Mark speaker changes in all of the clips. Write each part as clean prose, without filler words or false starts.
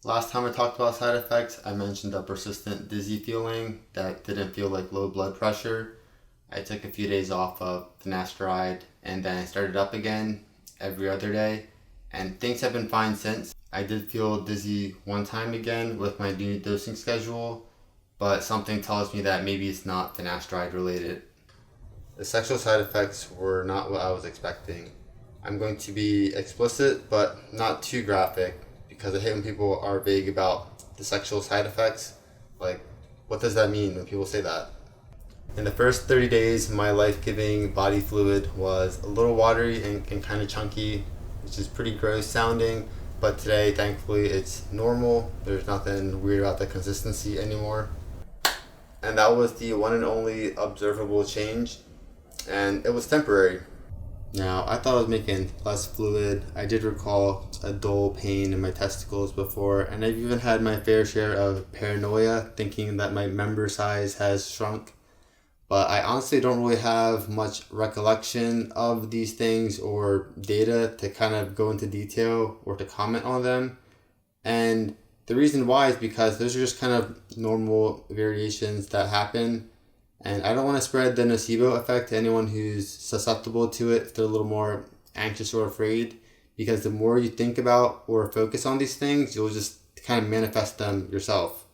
Speaker 1: Last time I talked about side effects, I mentioned a persistent dizzy feeling that didn't feel like low blood pressure. I took a few days off of finasteride and then I started up again every other day, and things have been fine since. I did feel dizzy one time again with my new dosing schedule, but something tells me that maybe it's not finasteride related. The sexual side effects were not what I was expecting. I'm going to be explicit, but not too graphic, because I hate when people are vague about the sexual side effects. Like, what does that mean when people say that? In the first 30 days, my life-giving body fluid was a little watery and kind of chunky, which is pretty gross sounding, but today, thankfully, it's normal. There's nothing weird about the consistency anymore. And that was the one and only observable change, and it was temporary. Now, I thought I was making less fluid. I did recall a dull pain in my testicles before, and I've even had my fair share of paranoia, thinking that my member size has shrunk. But I honestly don't really have much recollection of these things or data to kind of go into detail or to comment on them. And the reason why is because those are just kind of normal variations that happen. And I don't want to spread the nocebo effect to anyone who's susceptible to it if they're a little more anxious or afraid, because the more you think about or focus on these things, you'll just kind of manifest them yourself.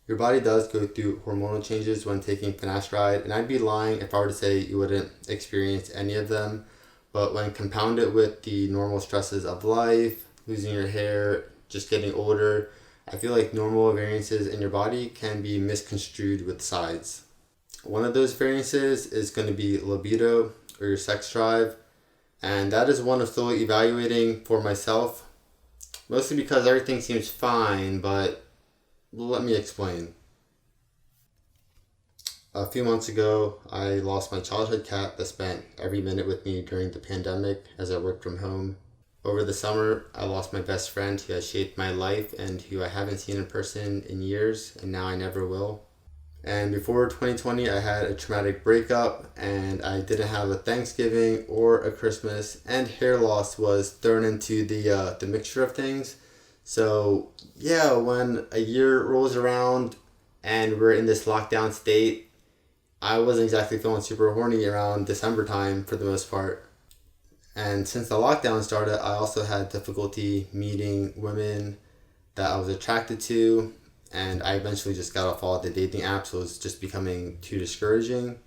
Speaker 1: Your body does go through hormonal changes when taking finasteride, and I'd be lying if I were to say you wouldn't experience any of them. But when compounded with the normal stresses of life, losing your hair, just getting older, I feel like normal variances in your body can be misconstrued with sides. One of those variances is going to be libido, or your sex drive, and that is one I'm still evaluating for myself, mostly because everything seems fine, but let me explain. A few months ago, I lost my childhood cat that spent every minute with me during the pandemic as I worked from home. Over the summer, I lost my best friend who has shaped my life and who I haven't seen in person in years, and now I never will. And before 2020, I had a traumatic breakup, and I didn't have a Thanksgiving or a Christmas, and hair loss was thrown into the mixture of things. So yeah, when a year rolls around and we're in this lockdown state, I wasn't exactly feeling super horny around December time for the most part. And since the lockdown started, I also had difficulty meeting women that I was attracted to, and I eventually just got off all the dating apps, so it was just becoming too discouraging.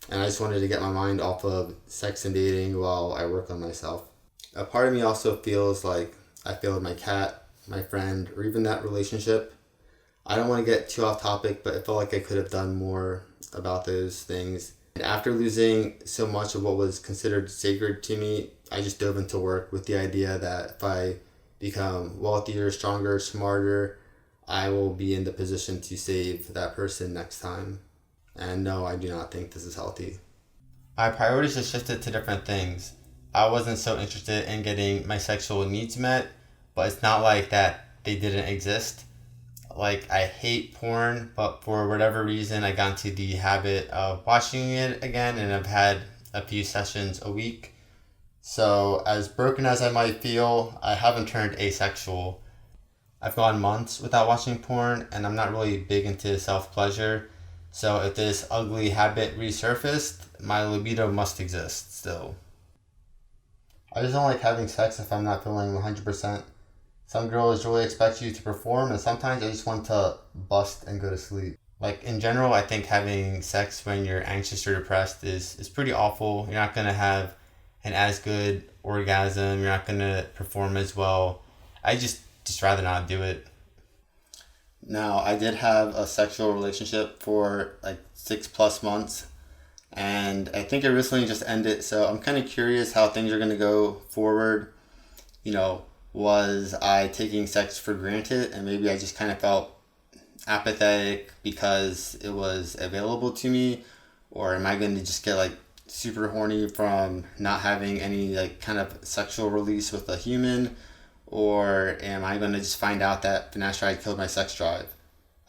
Speaker 1: And I just wanted to get my mind off of sex and dating while I work on myself. A part of me also feels like I failed my cat, my friend, or even that relationship. I don't want to get too off topic, but I felt like I could have done more about those things. And after losing so much of what was considered sacred to me, I just dove into work with the idea that if I become wealthier, stronger, smarter, I will be in the position to save that person next time. And no, I do not think this is healthy. My priorities just shifted to different things. I wasn't so interested in getting my sexual needs met, but it's not like that they didn't exist. Like, I hate porn, but for whatever reason, I got into the habit of watching it again, and I've had a few sessions a week. So, as broken as I might feel, I haven't turned asexual. I've gone months without watching porn, and I'm not really big into self-pleasure. So if this ugly habit resurfaced, my libido must exist still. I just don't like having sex if I'm not feeling 100%. Some girls really expect you to perform, and sometimes I just want to bust and go to sleep. Like, in general, I think having sex when you're anxious or depressed is pretty awful. You're not going to have an as good orgasm. You're not going to perform as well. I just rather not do it. Now, I did have a sexual relationship for like 6+ months, and I think it recently just ended, so I'm kind of curious how things are going to go forward. Was I taking sex for granted, and maybe I just kind of felt apathetic because it was available to me, or am I going to just get like super horny from not having any like kind of sexual release with a human? Or am I going to just find out that finasteride killed my sex drive?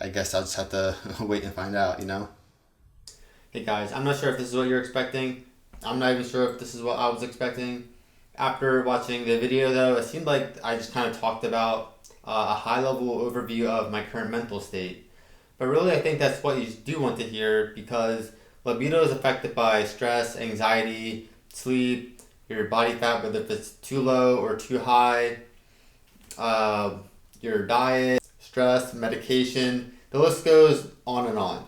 Speaker 1: I guess I'll just have to wait and find out, Hey guys, I'm not sure if this is what you're expecting. I'm not even sure if this is what I was expecting. After watching the video though, it seemed like I just kind of talked about a high-level overview of my current mental state. But really, I think that's what you do want to hear, because libido is affected by stress, anxiety, sleep, your body fat, whether if it's too low or too high, your diet, stress, medication. The list goes on and on.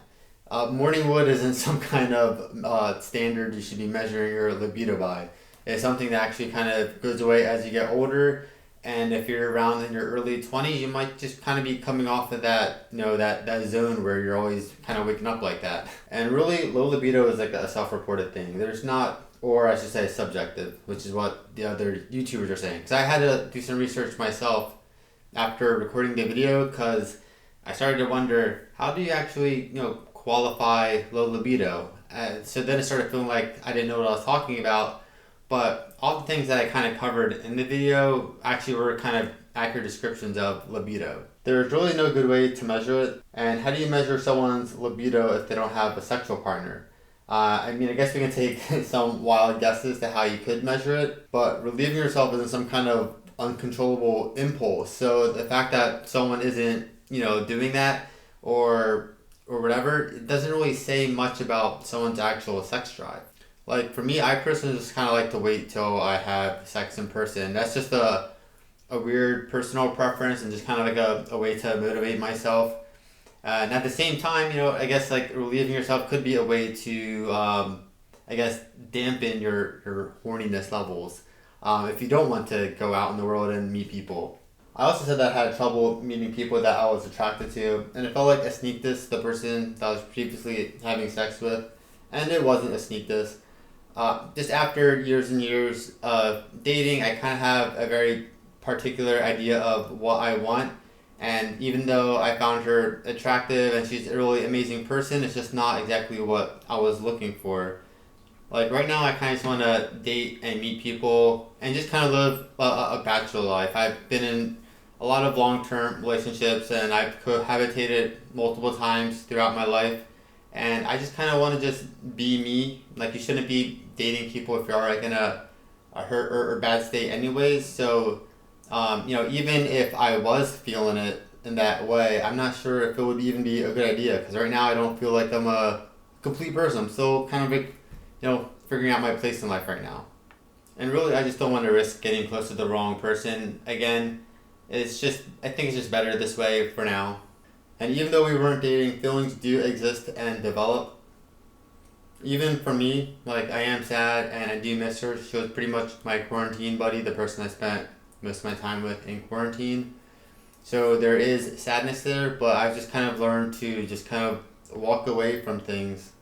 Speaker 1: Morning wood isn't some kind of standard you should be measuring your libido by. It's something that actually kind of goes away as you get older. And if you're around in your early 20s, you might just kind of be coming off of that, that zone where you're always kind of waking up like that. And really, low libido is like a self-reported thing. There's not, or I should say subjective, which is what the other YouTubers are saying. Because I had to do some research myself after recording the video, because I started to wonder, how do you actually, qualify low libido? So then it started feeling like I didn't know what I was talking about. But all the things that I kind of covered in the video actually were kind of accurate descriptions of libido. There's really no good way to measure it. And how do you measure someone's libido if they don't have a sexual partner? I guess we can take some wild guesses to how you could measure it, but relieving yourself isn't some kind of uncontrollable impulse. So the fact that someone isn't, doing that or whatever, it doesn't really say much about someone's actual sex drive. Like for me, I personally just kind of like to wait till I have sex in person. That's just a weird personal preference and just kind of like a way to motivate myself. And at the same time, I guess like relieving yourself could be a way to, dampen your horniness levels if you don't want to go out in the world and meet people. I also said that I had trouble meeting people that I was attracted to, and it felt like a sneak diss, the person that I was previously having sex with, and it wasn't a sneak diss. Just after years and years of dating, I kind of have a very particular idea of what I want. And even though I found her attractive and she's a really amazing person, it's just not exactly what I was looking for. Like right now, I kind of just want to date and meet people and just kind of live a bachelor life. I've been in a lot of long-term relationships and I've cohabitated multiple times throughout my life. And I just kind of want to just be me. Like you shouldn't be dating people if you're like in a hurt or bad state anyways. So, even if I was feeling it in that way, I'm not sure if it would even be a good idea. Because right now I don't feel like I'm a complete person. I'm still kind of like, figuring out my place in life right now. And really, I just don't want to risk getting close to the wrong person again. I think it's just better this way for now. And even though we weren't dating, feelings do exist and develop. Even for me, like I am sad and I do miss her. She was pretty much my quarantine buddy, the person I spent most of my time with in quarantine. So there is sadness there, but I've just kind of learned to just kind of walk away from things.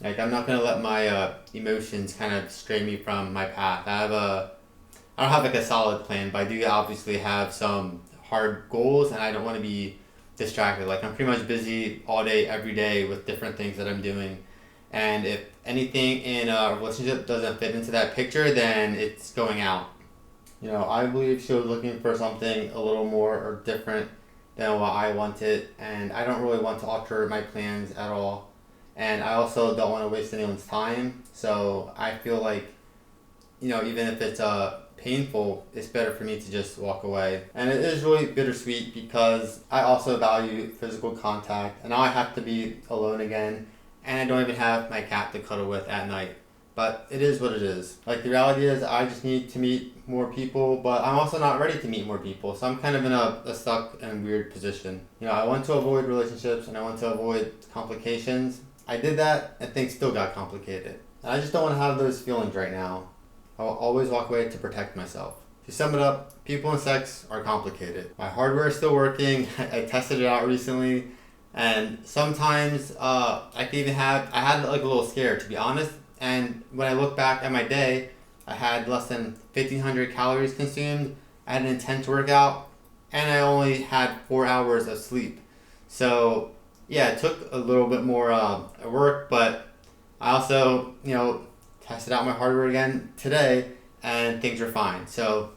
Speaker 1: Like I'm not gonna let my emotions kind of stray me from my path. I don't have like a solid plan, but I do obviously have some hard goals, and I don't want to be distracted. Like I'm pretty much busy all day, every day with different things that I'm doing. And if anything in a relationship doesn't fit into that picture, then it's going out. I believe she was looking for something a little more or different than what I wanted, and I don't really want to alter my plans at all. And I also don't want to waste anyone's time, so I feel like, even if it's painful, it's better for me to just walk away. And it is really bittersweet because I also value physical contact, and now I have to be alone again, and I don't even have my cat to cuddle with at night. But it is what it is. Like the reality is I just need to meet more people, but I'm also not ready to meet more people. So I'm kind of in a stuck and weird position. I want to avoid relationships and I want to avoid complications. I did that and things still got complicated. And I just don't want to have those feelings right now. I'll always walk away to protect myself. To sum it up, people and sex are complicated. My hardware is still working. I tested it out recently. And sometimes I had like a little scare, to be honest. And when I look back at my day, I had less than 1,500 calories consumed. I had an intense workout, and I only had 4 hours of sleep. So yeah, it took a little bit more work, but I also, tested out my hardware again today, and things are fine. So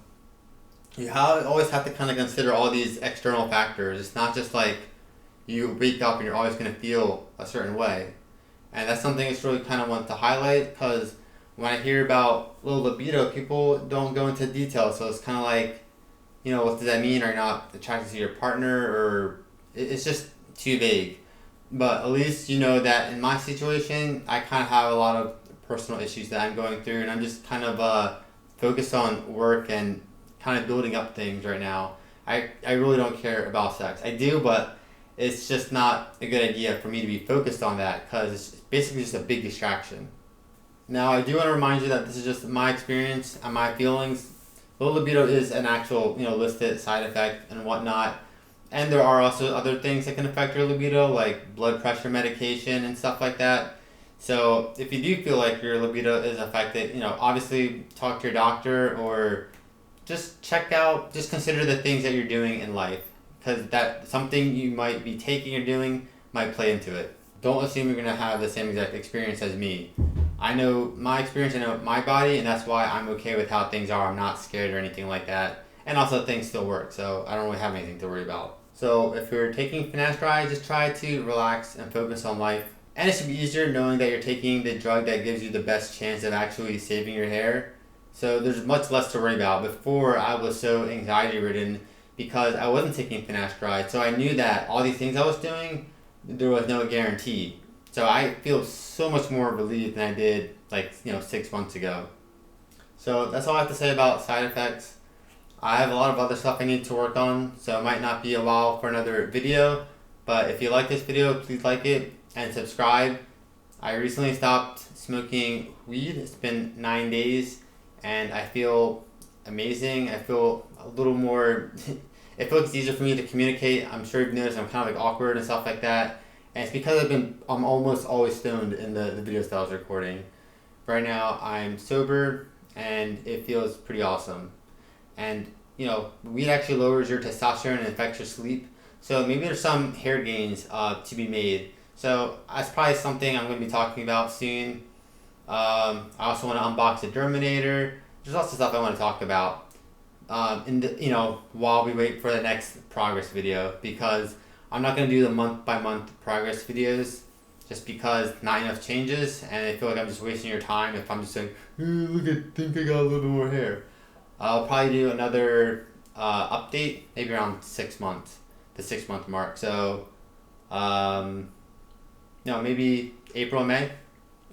Speaker 1: you always have to kind of consider all these external factors. It's not just like you wake up and you're always going to feel a certain way. And that's something I just really kind of want to highlight, because when I hear about low libido, people don't go into detail. So it's kind of like,
Speaker 2: what does that mean? Are you not attracted to your partner? Or it's just too vague. But at least you know that in my situation, I kind of have a lot of personal issues that I'm going through, and I'm just kind of focused on work and kind of building up things right now. I really don't care about sex. I do, but it's just not a good idea for me to be focused on that because it's basically just a big distraction. Now, I do want to remind you that this is just my experience and my feelings. Low libido is an actual, listed side effect and whatnot. And there are also other things that can affect your libido, like blood pressure medication and stuff like that. So if you do feel like your libido is affected, obviously talk to your doctor or just consider the things that you're doing in life. Because that something you might be taking or doing might play into it. Don't assume you're going to have the same exact experience as me. I know my experience, I know my body, and that's why I'm okay with how things are. I'm not scared or anything like that. And also things still work, so I don't really have anything to worry about. So if you're taking finasteride, just try to relax and focus on life. And it should be easier knowing that you're taking the drug that gives you the best chance of actually saving your hair. So there's much less to worry about. Before, I was so anxiety ridden because I wasn't taking finasteride. So I knew that all these things I was doing, there was no guarantee. So I feel so much more relieved than I did 6 months ago. So that's all I have to say about side effects. I have a lot of other stuff I need to work on, so it might not be a while for another video. But if you like this video, please like it and subscribe. I recently stopped smoking weed. It's been 9 days and I feel amazing. I feel a little more, it feels easier for me to communicate. I'm sure you've noticed I'm kind of awkward and stuff like that. And it's because I'm almost always stoned in the videos that I was recording. Right now I'm sober and it feels pretty awesome. And weed actually lowers your testosterone and affects your sleep. So maybe there's some hair gains to be made. So that's probably something I'm going to be talking about soon. I also want to unbox a Derminator. There's lots of stuff I want to talk about. While we wait for the next progress video, because I'm not going to do the month by month progress videos just because not enough changes, and I feel like I'm just wasting your time if I'm just saying, hey, think I got a little bit more hair. I'll probably do another update maybe around 6 months, the 6 month mark. So, maybe April, May.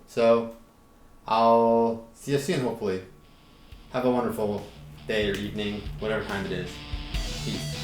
Speaker 2: So, I'll see you soon, hopefully. Have a wonderful day or evening, whatever time it is. Peace.